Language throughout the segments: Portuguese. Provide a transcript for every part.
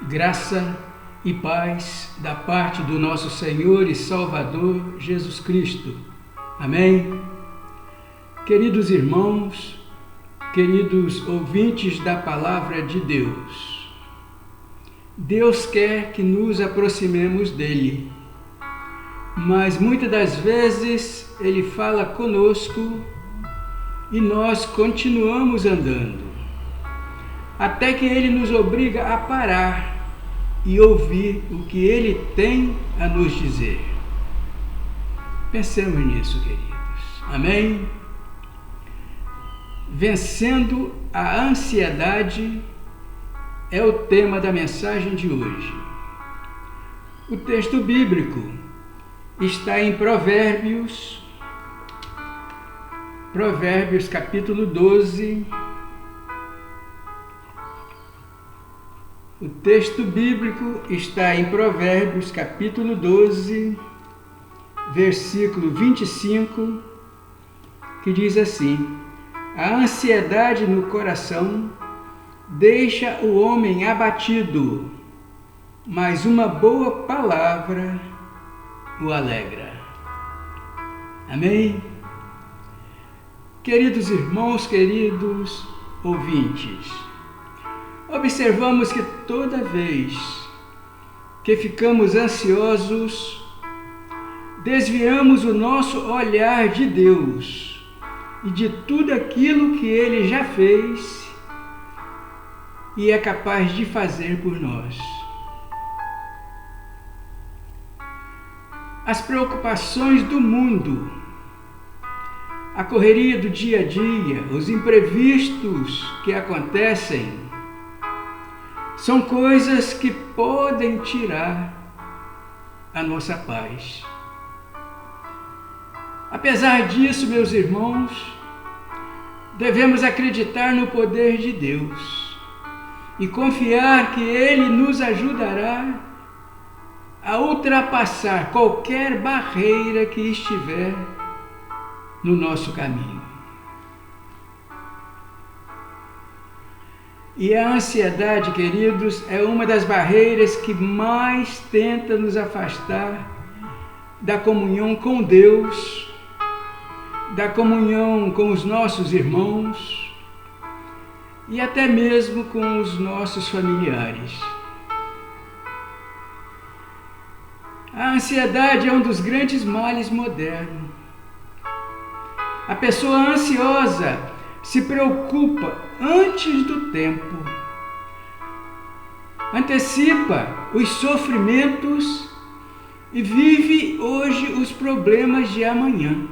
Graça e paz da parte do nosso Senhor e Salvador Jesus Cristo. Amém? Queridos irmãos, queridos ouvintes da Palavra de Deus, Deus quer que nos aproximemos dele, mas muitas das vezes Ele fala conosco e nós continuamos andando, até que Ele nos obriga a parar e ouvir o que Ele tem a nos dizer. Pensemos nisso, queridos. Amém? Vencendo a ansiedade é o tema da mensagem de hoje. O texto bíblico está em Provérbios capítulo 12. O texto bíblico está em Provérbios capítulo 12, versículo 25, que diz assim: a ansiedade no coração deixa o homem abatido, mas uma boa palavra o alegra. Amém? Queridos irmãos, queridos ouvintes, observamos que toda vez que ficamos ansiosos, desviamos o nosso olhar de Deus e de tudo aquilo que Ele já fez e é capaz de fazer por nós. As preocupações do mundo, a correria do dia a dia, os imprevistos que acontecem, são coisas que podem tirar a nossa paz. Apesar disso, meus irmãos, devemos acreditar no poder de Deus e confiar que Ele nos ajudará a ultrapassar qualquer barreira que estiver no nosso caminho. E a ansiedade, queridos, é uma das barreiras que mais tenta nos afastar da comunhão com Deus, da comunhão com os nossos irmãos e até mesmo com os nossos familiares. A ansiedade é um dos grandes males modernos. A pessoa ansiosa se preocupa antes do tempo, antecipa os sofrimentos e vive hoje os problemas de amanhã.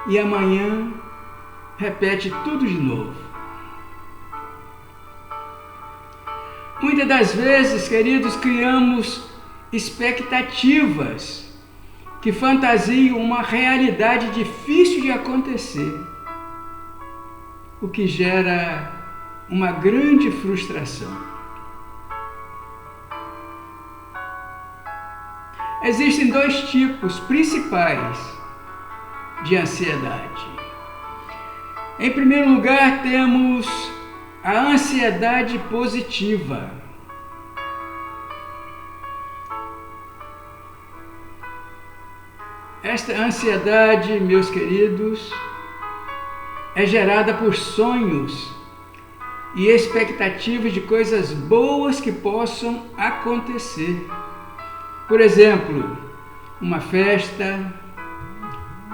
E amanhã repete tudo de novo. Muitas das vezes, queridos, criamos expectativas que fantasiam uma realidade difícil de acontecer, o que gera uma grande frustração. Existem dois tipos principais de ansiedade. Em primeiro lugar, temos a ansiedade positiva. Esta ansiedade, meus queridos, é gerada por sonhos e expectativas de coisas boas que possam acontecer. Por exemplo, uma festa,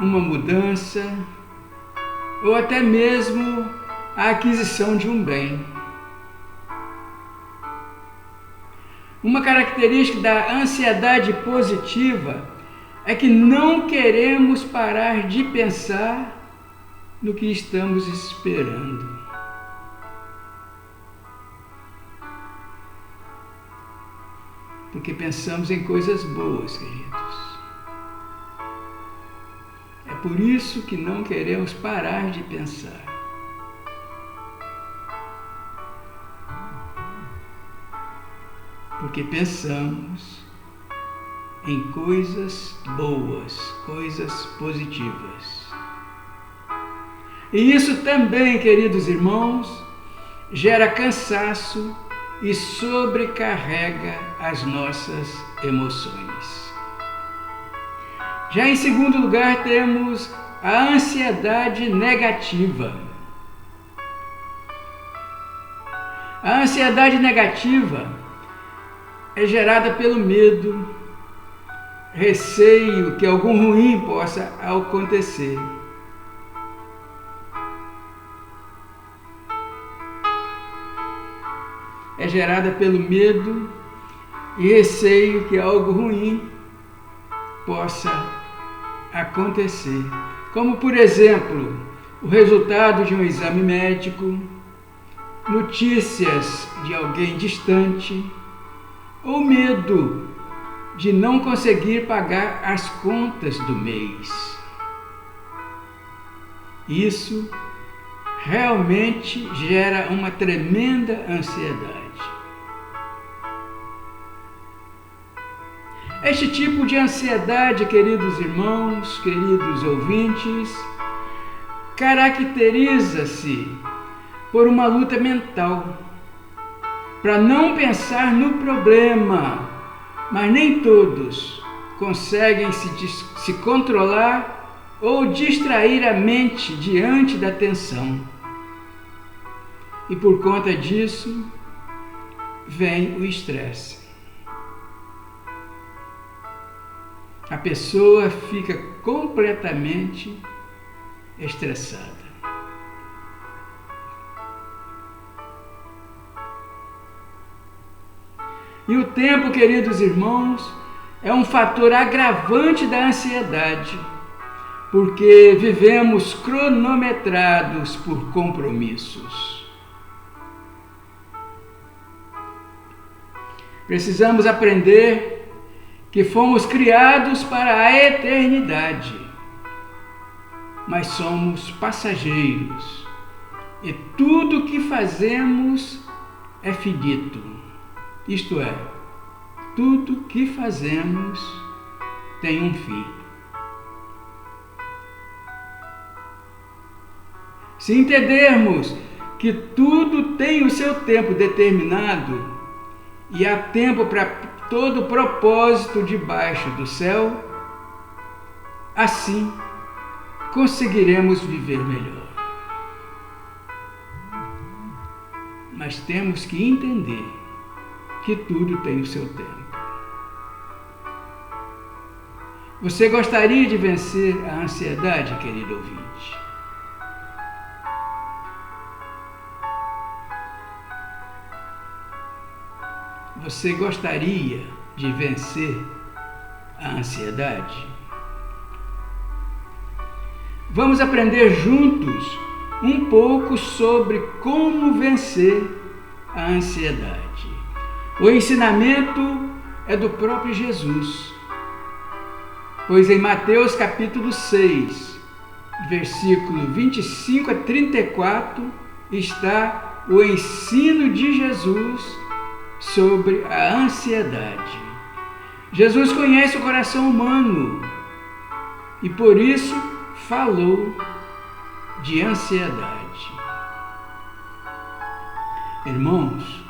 uma mudança, ou até mesmo a aquisição de um bem. Uma característica da ansiedade positiva é que não queremos parar de pensar no que estamos esperando. Porque pensamos em coisas boas, queridos. É por isso que não queremos parar de pensar. Porque pensamos em coisas boas, coisas positivas. E isso também, queridos irmãos, gera cansaço e sobrecarrega as nossas emoções. Já em segundo lugar, temos a ansiedade negativa. A ansiedade negativa é gerada pelo medo, receio que algum ruim possa acontecer. É gerada pelo medo e receio que algo ruim possa acontecer. Como, por exemplo, o resultado de um exame médico, notícias de alguém distante, ou medo de não conseguir pagar as contas do mês. Isso realmente gera uma tremenda ansiedade. Este tipo de ansiedade, queridos irmãos, queridos ouvintes, caracteriza-se por uma luta mental para não pensar no problema, mas nem todos conseguem se controlar ou distrair a mente diante da tensão. E por conta disso, vem o estresse. A pessoa fica completamente estressada. E o tempo, queridos irmãos, é um fator agravante da ansiedade, porque vivemos cronometrados por compromissos. Precisamos aprender que fomos criados para a eternidade, mas somos passageiros e tudo que fazemos é finito. Isto é, tudo que fazemos tem um fim. Se entendermos que tudo tem o seu tempo determinado e há tempo para todo propósito debaixo do céu, assim conseguiremos viver melhor. Mas temos que entender que tudo tem o seu tempo. Você gostaria de vencer a ansiedade, querido ouvinte? Você gostaria de vencer a ansiedade? Vamos aprender juntos um pouco sobre como vencer a ansiedade. O ensinamento é do próprio Jesus, pois em Mateus capítulo 6, versículo 25 a 34, está o ensino de Jesus sobre a ansiedade. Jesus conhece o coração humano e por isso falou de ansiedade. Irmãos,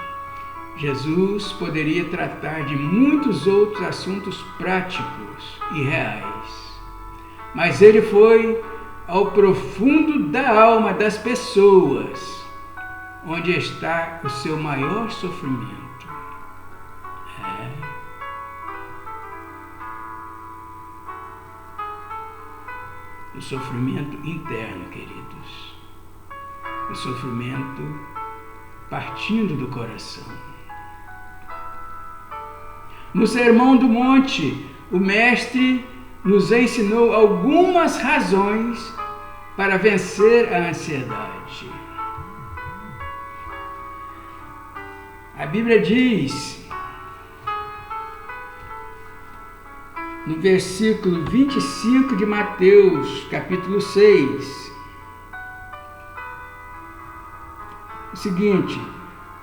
Jesus poderia tratar de muitos outros assuntos práticos e reais, mas ele foi ao profundo da alma das pessoas, onde está o seu maior sofrimento. O sofrimento interno, queridos. O sofrimento partindo do coração. No Sermão do Monte, o Mestre nos ensinou algumas razões para vencer a ansiedade. A Bíblia diz, no versículo 25 de Mateus, capítulo 6, o seguinte: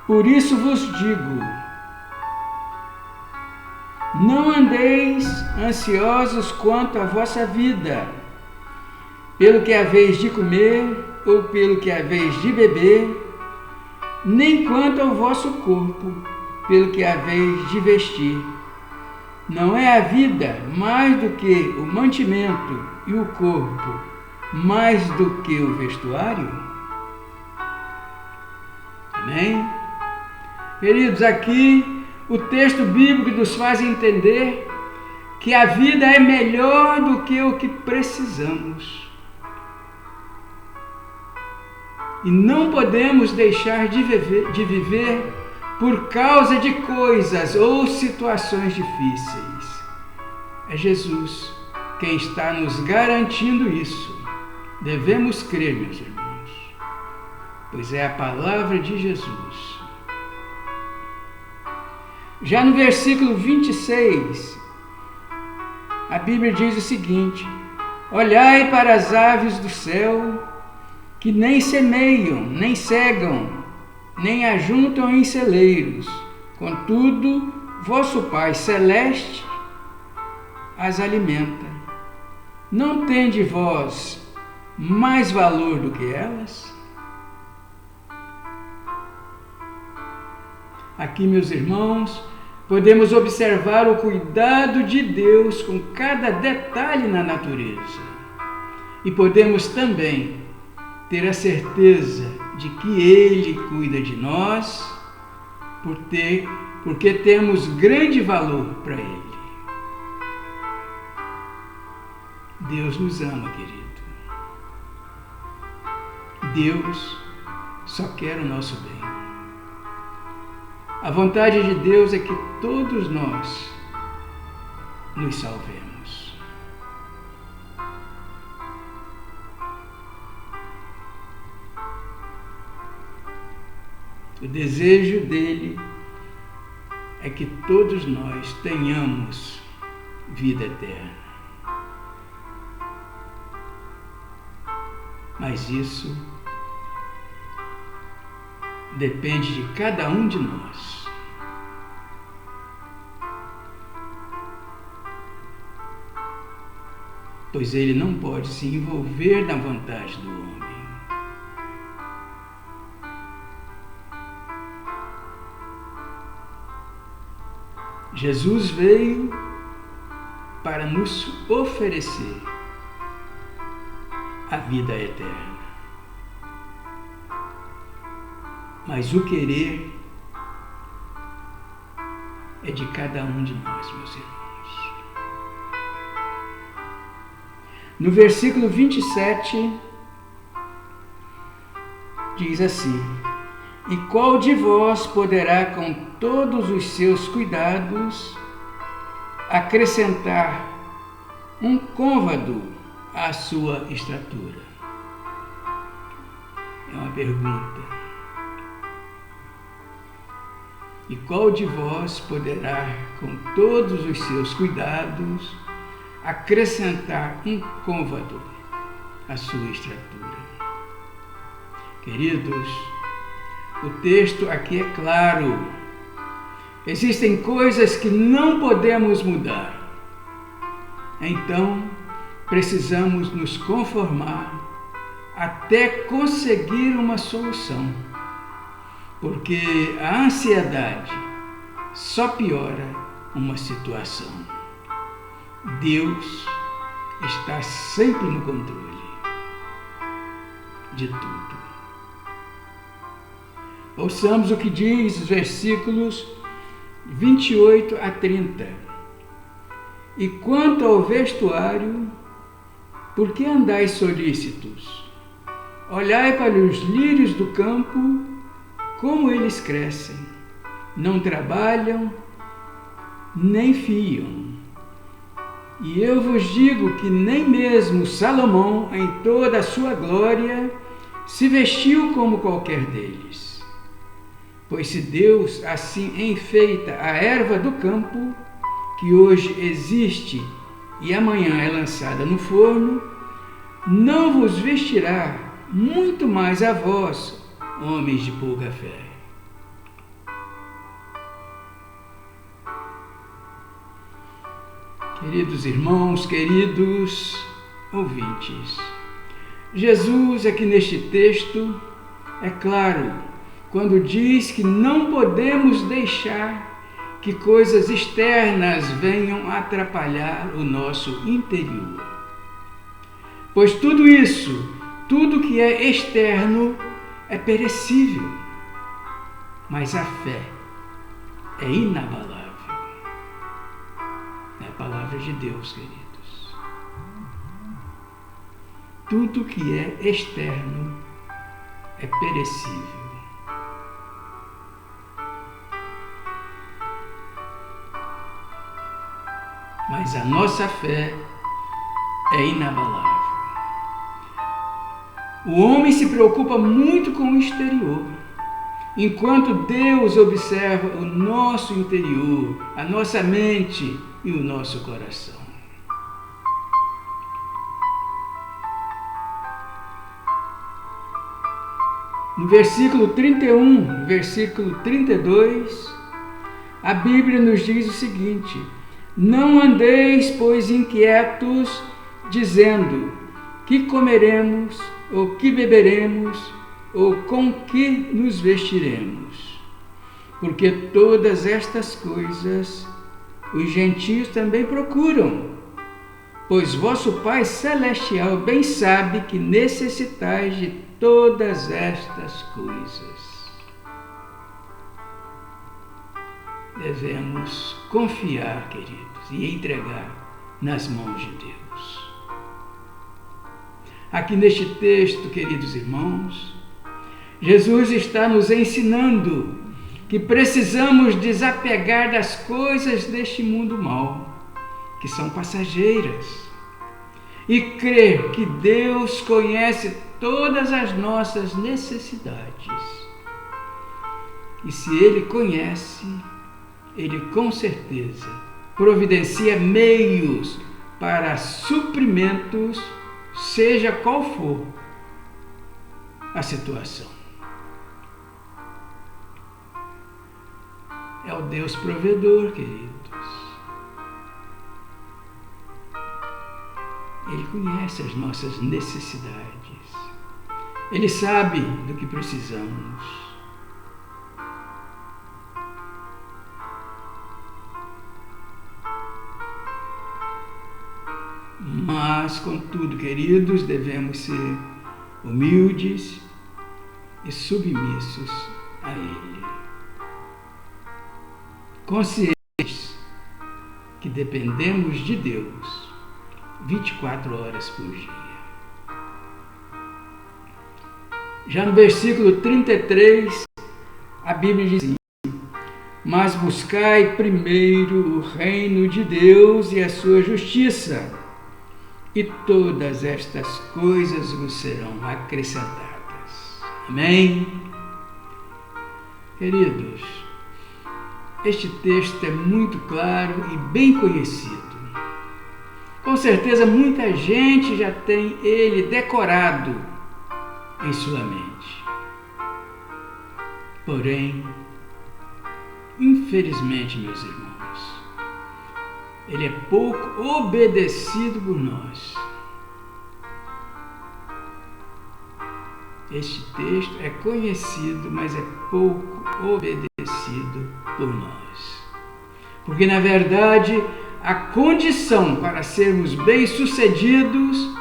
por isso vos digo, não andeis ansiosos quanto à vossa vida, pelo que haveis de comer ou pelo que haveis de beber, nem quanto ao vosso corpo, pelo que haveis de vestir. Não é a vida mais do que o mantimento e o corpo mais do que o vestuário? Amém? Queridos, aqui o texto bíblico nos faz entender que a vida é melhor do que o que precisamos. E não podemos deixar de viver por causa de coisas ou situações difíceis. É Jesus quem está nos garantindo isso. Devemos crer, meus irmãos, pois é a palavra de Jesus. Já no versículo 26, a Bíblia diz o seguinte: olhai para as aves do céu, que nem semeiam, nem cegam, nem ajuntam em celeiros, contudo, vosso Pai Celeste as alimenta. Não tende vós mais valor do que elas? Aqui, meus irmãos, podemos observar o cuidado de Deus com cada detalhe na natureza. E podemos também ter a certeza de que Ele cuida de nós, porque temos grande valor para Ele. Deus nos ama, querido. Deus só quer o nosso bem. A vontade de Deus é que todos nós nos salvemos. O desejo dele é que todos nós tenhamos vida eterna. Mas isso depende de cada um de nós. Pois ele não pode se envolver na vontade do homem. Jesus veio para nos oferecer a vida eterna. Mas o querer é de cada um de nós, meus irmãos. No versículo 27, diz assim: e qual de vós poderá, com todos os seus cuidados, acrescentar um côvado à sua estatura? É uma pergunta. E qual de vós poderá, com todos os seus cuidados, acrescentar um côvado à sua estatura? Queridos, o texto aqui é claro. Existem coisas que não podemos mudar. Então, precisamos nos conformar até conseguir uma solução. Porque a ansiedade só piora uma situação. Deus está sempre no controle de tudo. Ouçamos o que diz os versículos 28 a 30. E quanto ao vestuário, por que andais solícitos? Olhai para os lírios do campo, como eles crescem, não trabalham, nem fiam. E eu vos digo que nem mesmo Salomão, em toda a sua glória, se vestiu como qualquer deles. Pois se Deus assim enfeita a erva do campo, que hoje existe e amanhã é lançada no forno, não vos vestirá muito mais a vós, homens de pouca fé. Queridos irmãos, queridos ouvintes, Jesus aqui neste texto, é claro, quando diz que não podemos deixar que coisas externas venham atrapalhar o nosso interior. Pois tudo isso, tudo que é externo, é perecível, mas a fé é inabalável. É a palavra de Deus, queridos. Tudo que é externo é perecível. Mas a nossa fé é inabalável. O homem se preocupa muito com o exterior, enquanto Deus observa o nosso interior, a nossa mente e o nosso coração. No versículo 31, versículo 32, a Bíblia nos diz o seguinte: não andeis, pois, inquietos, dizendo: que comeremos, ou que beberemos, ou com que nos vestiremos? Porque todas estas coisas os gentios também procuram, pois vosso Pai Celestial bem sabe que necessitais de todas estas coisas. Devemos confiar, queridos, e entregar nas mãos de Deus. Aqui neste texto, queridos irmãos, Jesus está nos ensinando que precisamos desapegar das coisas deste mundo mau, que são passageiras, e crer que Deus conhece todas as nossas necessidades. E se Ele conhece, Ele com certeza providencia meios para suprimentos, seja qual for a situação. É o Deus provedor, queridos. Ele conhece as nossas necessidades. Ele sabe do que precisamos. Mas, contudo, queridos, devemos ser humildes e submissos a Ele, conscientes que dependemos de Deus 24 horas por dia. Já no versículo 33, a Bíblia diz assim: mas buscai primeiro o reino de Deus e a sua justiça, e todas estas coisas vos serão acrescentadas. Amém? Queridos, este texto é muito claro e bem conhecido. Com certeza muita gente já tem ele decorado em sua mente. Porém, infelizmente, meus irmãos, ele é pouco obedecido por nós. Este texto é conhecido, mas é pouco obedecido por nós. Porque, na verdade, a condição para sermos bem-sucedidos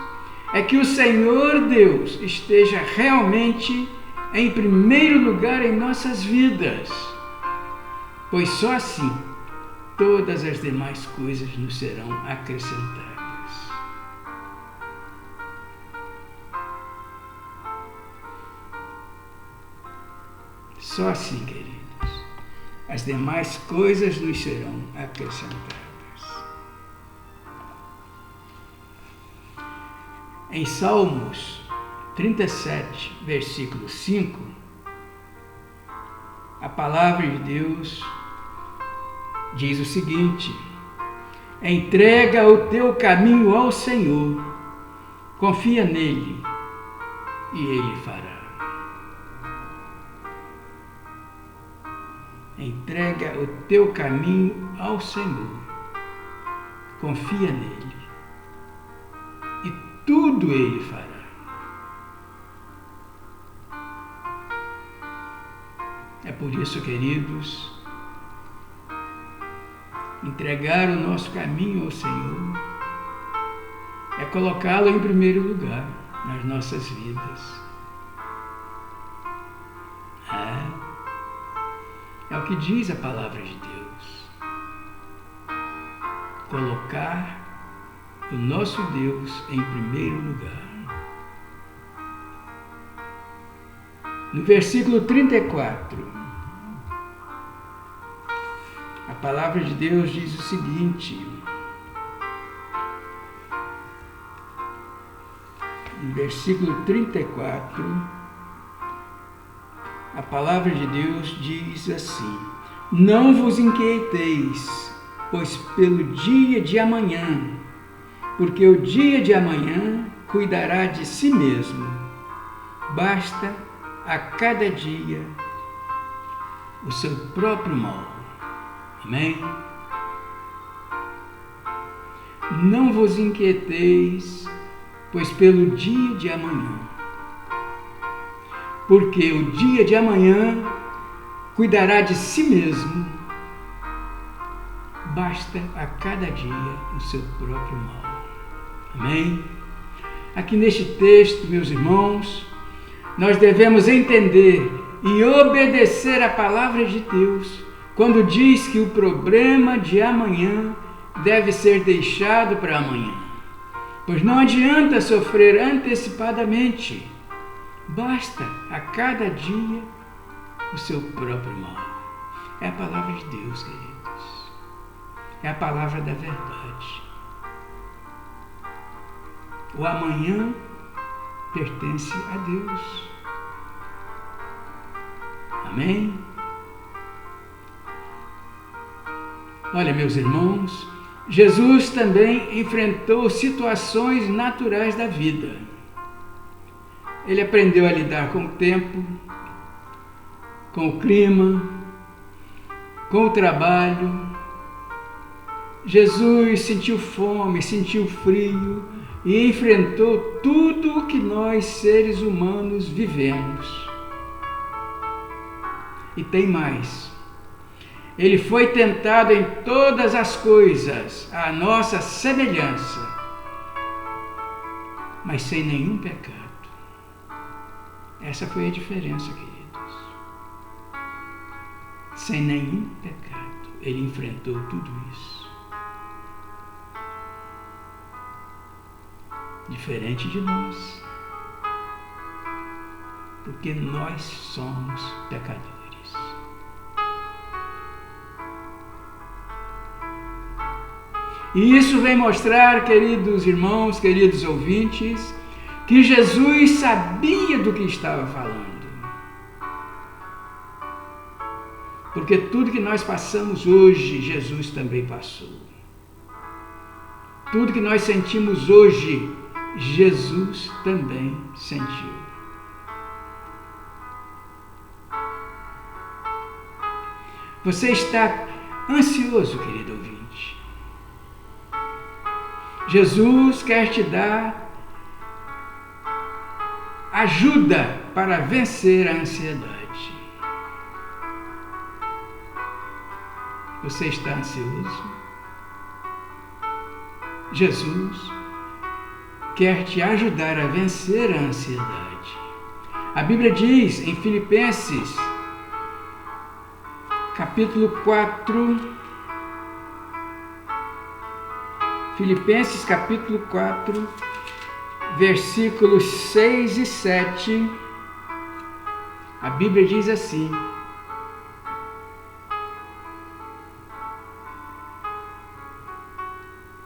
é que o Senhor Deus esteja realmente em primeiro lugar em nossas vidas, pois só assim todas as demais coisas nos serão acrescentadas. Só assim, queridos, as demais coisas nos serão acrescentadas. Em Salmos 37, versículo 5, a palavra de Deus diz o seguinte: entrega o teu caminho ao Senhor, confia nele e ele fará. Entrega o teu caminho ao Senhor, confia nele e tudo ele fará. É por isso, queridos, entregar o nosso caminho ao Senhor é colocá-lo em primeiro lugar nas nossas vidas. É o que diz a palavra de Deus. Colocar o nosso Deus em primeiro lugar. No versículo 34, a palavra de Deus diz o seguinte: no versículo 34, a palavra de Deus diz assim: não vos inquieteis, pois pelo dia de amanhã, porque o dia de amanhã cuidará de si mesmo. Basta a cada dia o seu próprio mal. Amém? Não vos inquieteis, pois pelo dia de amanhã, porque o dia de amanhã cuidará de si mesmo. Basta a cada dia o seu próprio mal. Amém? Aqui neste texto, meus irmãos, nós devemos entender e obedecer a palavra de Deus quando diz que o problema de amanhã deve ser deixado para amanhã, pois não adianta sofrer antecipadamente. Basta a cada dia o seu próprio mal. É a palavra de Deus, queridos. É a palavra da verdade. O amanhã pertence a Deus. Amém? Olha, meus irmãos, Jesus também enfrentou situações naturais da vida. Ele aprendeu a lidar com o tempo, com o clima, com o trabalho. Jesus sentiu fome, sentiu frio e enfrentou tudo o que nós, seres humanos, vivemos. E tem mais. Ele foi tentado em todas as coisas, à nossa semelhança, mas sem nenhum pecado. Essa foi a diferença, queridos. Sem nenhum pecado, ele enfrentou tudo isso. Diferente de nós, porque nós somos pecadores. E isso vem mostrar, queridos irmãos, queridos ouvintes, que Jesus sabia do que estava falando. Porque tudo que nós passamos hoje, Jesus também passou. Tudo que nós sentimos hoje, Jesus também sentiu. Você está ansioso, querido ouvinte? Jesus quer te dar ajuda para vencer a ansiedade. Você está ansioso? Jesus quer te ajudar a vencer a ansiedade. A Bíblia diz em Filipenses, capítulo 4, Filipenses capítulo 4, versículos 6 e 7, a Bíblia diz assim: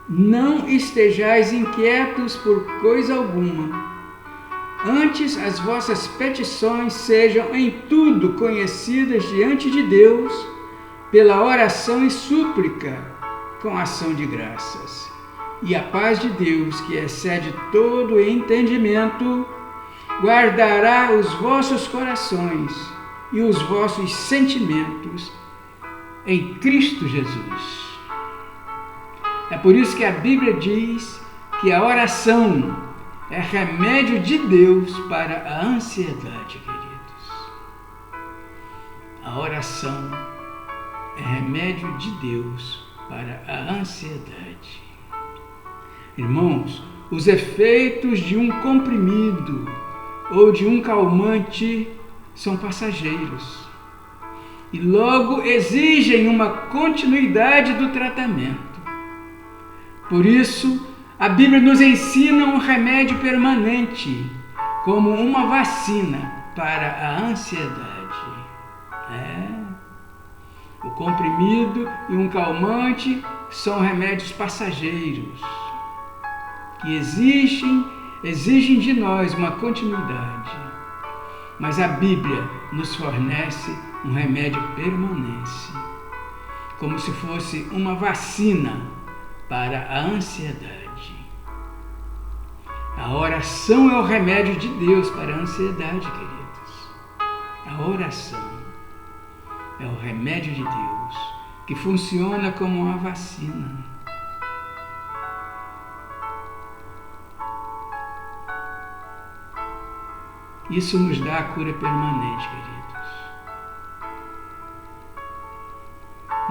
não estejais inquietos por coisa alguma, antes as vossas petições sejam em tudo conhecidas diante de Deus, pela oração e súplica, com ação de graças. E a paz de Deus, que excede todo entendimento, guardará os vossos corações e os vossos sentimentos em Cristo Jesus. É por isso que a Bíblia diz que a oração é remédio de Deus para a ansiedade, queridos. A oração é remédio de Deus para a ansiedade. Irmãos, os efeitos de um comprimido ou de um calmante são passageiros e logo exigem uma continuidade do tratamento. Por isso, a Bíblia nos ensina um remédio permanente, como uma vacina para a ansiedade. O comprimido e um calmante são remédios passageiros que exigem de nós uma continuidade. Mas a Bíblia nos fornece um remédio permanente, como se fosse uma vacina para a ansiedade. A oração é o remédio de Deus para a ansiedade, queridos. A oração é o remédio de Deus, que funciona como uma vacina. Isso nos dá a cura permanente, queridos.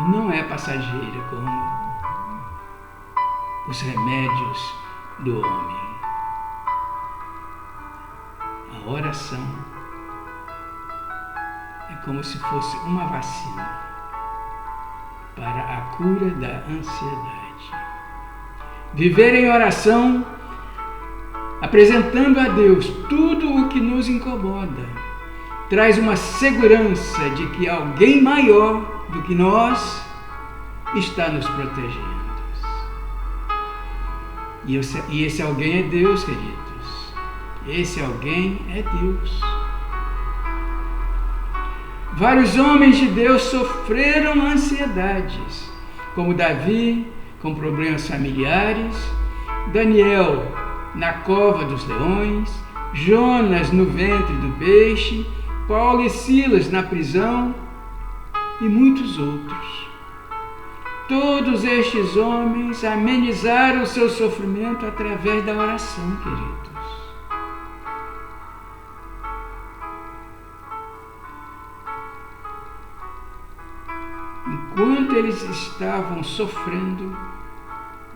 Não é passageira como os remédios do homem. A oração é como se fosse uma vacina para a cura da ansiedade. Viver em oração, apresentando a Deus tudo o que nos incomoda, traz uma segurança de que alguém maior do que nós está nos protegendo. E esse alguém é Deus, queridos. Esse alguém é Deus. Vários homens de Deus sofreram ansiedades, como Davi, com problemas familiares, Daniel na cova dos leões, Jonas no ventre do peixe, Paulo e Silas na prisão e muitos outros. Todos estes homens amenizaram o seu sofrimento através da oração, queridos. Enquanto eles estavam sofrendo,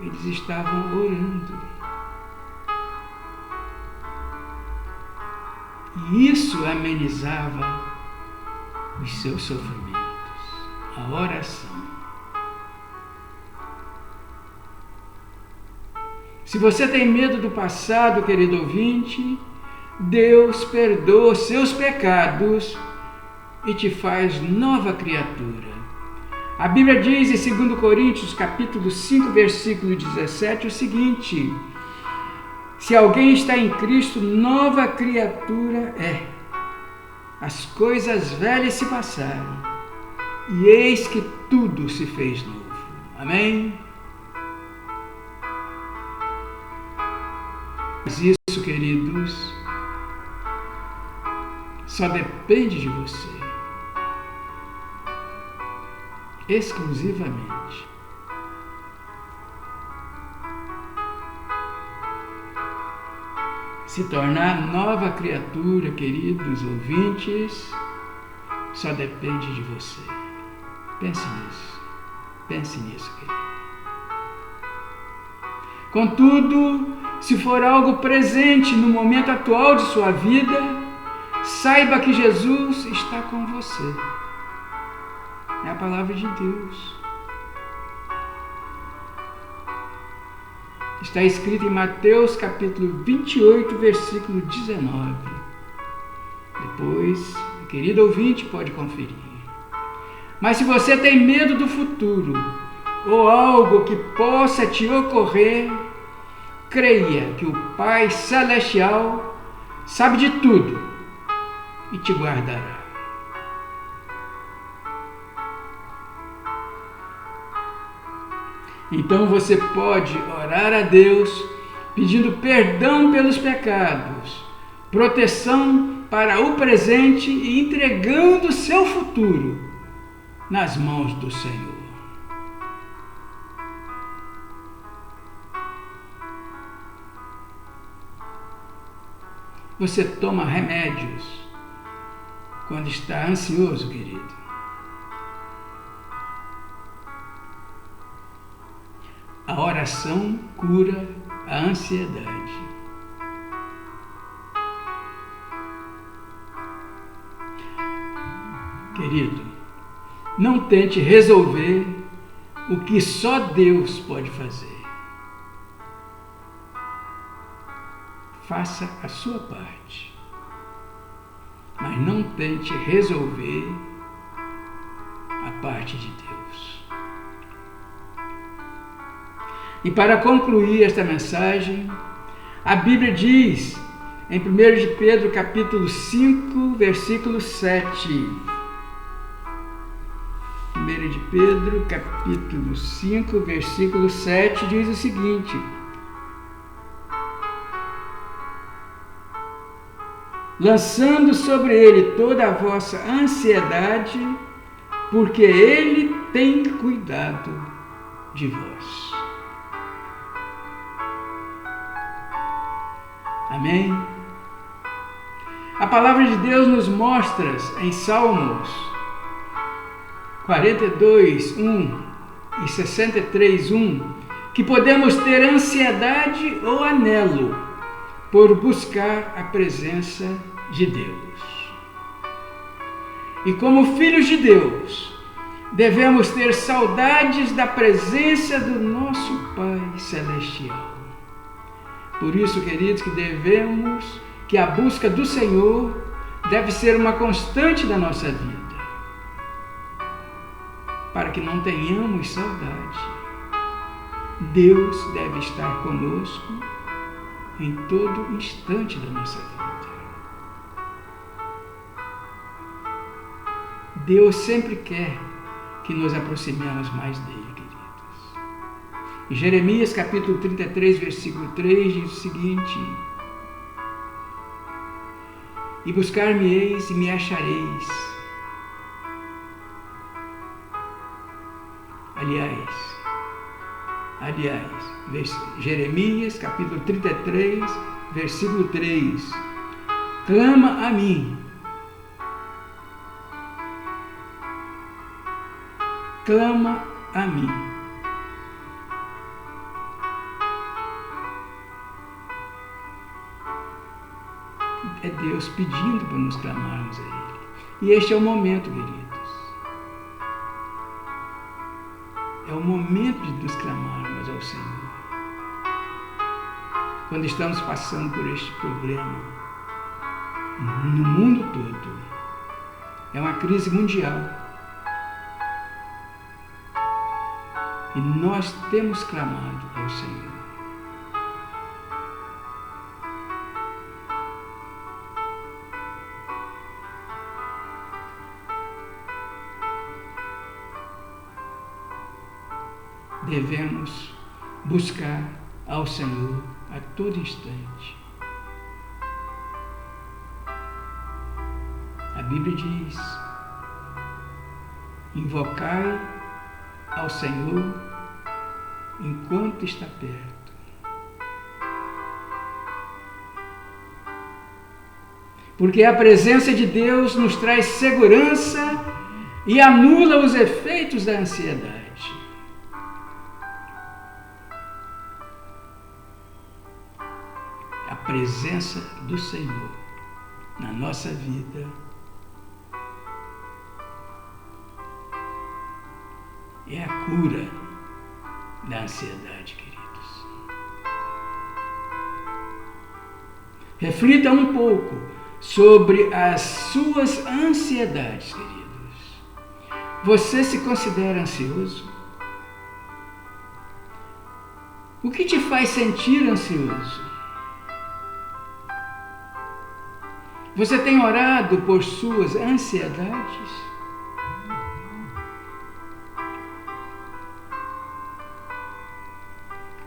eles estavam orando. E isso amenizava os seus sofrimentos. A oração. Se você tem medo do passado, querido ouvinte, Deus perdoa seus pecados e te faz nova criatura. A Bíblia diz em 2 Coríntios, capítulo 5, versículo 17, o seguinte: se alguém está em Cristo, nova criatura é. As coisas velhas se passaram, e eis que tudo se fez novo. Amém? Mas isso, queridos, só depende de você. Exclusivamente. Se tornar nova criatura, queridos ouvintes, só depende de você. Pense nisso. Pense nisso, querido. Contudo, se for algo presente no momento atual de sua vida, saiba que Jesus está com você. É a palavra de Deus. Está escrito em Mateus capítulo 28, versículo 19. Depois, o querido ouvinte pode conferir. Mas se você tem medo do futuro, ou algo que possa te ocorrer, creia que o Pai Celestial sabe de tudo e te guardará. Então você pode orar a Deus pedindo perdão pelos pecados, proteção para o presente e entregando o seu futuro nas mãos do Senhor. Você toma remédios quando está ansioso, querido? A oração cura a ansiedade. Querido, não tente resolver o que só Deus pode fazer. Faça a sua parte, mas não tente resolver a parte de Deus. E para concluir esta mensagem, a Bíblia diz em 1 de Pedro capítulo 5, versículo 7. 1 de Pedro capítulo 5, versículo 7 diz o seguinte: lançando sobre ele toda a vossa ansiedade, porque ele tem cuidado de vós. Amém? A palavra de Deus nos mostra em Salmos 42, 1 e 63, 1, que podemos ter ansiedade ou anelo por buscar a presença de Deus. E como filhos de Deus, devemos ter saudades da presença do nosso Pai Celestial. Por isso, queridos, que a busca do Senhor deve ser uma constante da nossa vida, para que não tenhamos saudade. Deus deve estar conosco em todo instante da nossa vida. Deus sempre quer que nos aproximemos mais dele, queridos. Em Jeremias capítulo 33, versículo 3 diz o seguinte: e buscar-me-eis e me achareis. Aliás, Jeremias capítulo 33, versículo 3. Clama a mim. Clama a mim. É Deus pedindo para nos clamarmos a Ele. E este é o momento, queridos. É o momento de nos clamarmos ao Senhor. Quando estamos passando por este problema, no mundo todo, é uma crise mundial. E nós temos clamado ao Senhor. Devemos buscar ao Senhor a todo instante. A Bíblia diz: invocai ao Senhor enquanto está perto. Porque a presença de Deus nos traz segurança e anula os efeitos da ansiedade. A presença do Senhor na nossa vida é a cura da ansiedade, queridos. Reflita um pouco sobre as suas ansiedades, queridos. Você se considera ansioso? O que te faz sentir ansioso? Você tem orado por suas ansiedades?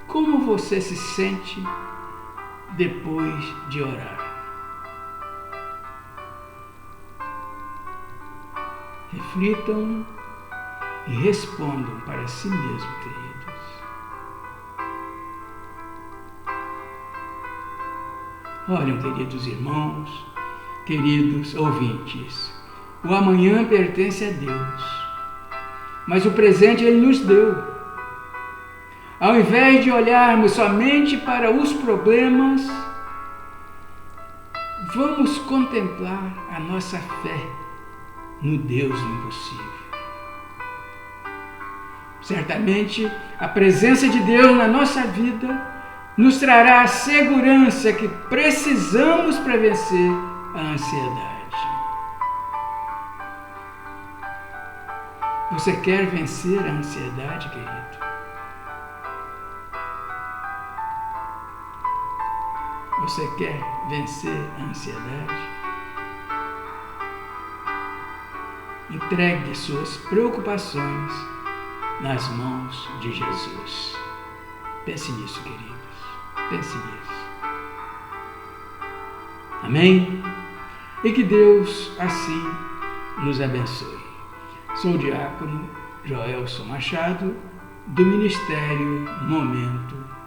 Como você se sente depois de orar? Reflitam e respondam para si mesmo, queridos. Olhem, queridos irmãos, queridos ouvintes, o amanhã pertence a Deus, mas o presente Ele nos deu. Ao invés de olharmos somente para os problemas, vamos contemplar a nossa fé no Deus impossível. Certamente, a presença de Deus na nossa vida nos trará a segurança que precisamos para vencer a ansiedade. Você quer vencer a ansiedade, querido? Você quer vencer a ansiedade? Entregue suas preocupações nas mãos de Jesus. Pense nisso, queridos. Pense nisso. Amém? E que Deus assim nos abençoe. Sou o diácono Joelson Machado, do Ministério Momento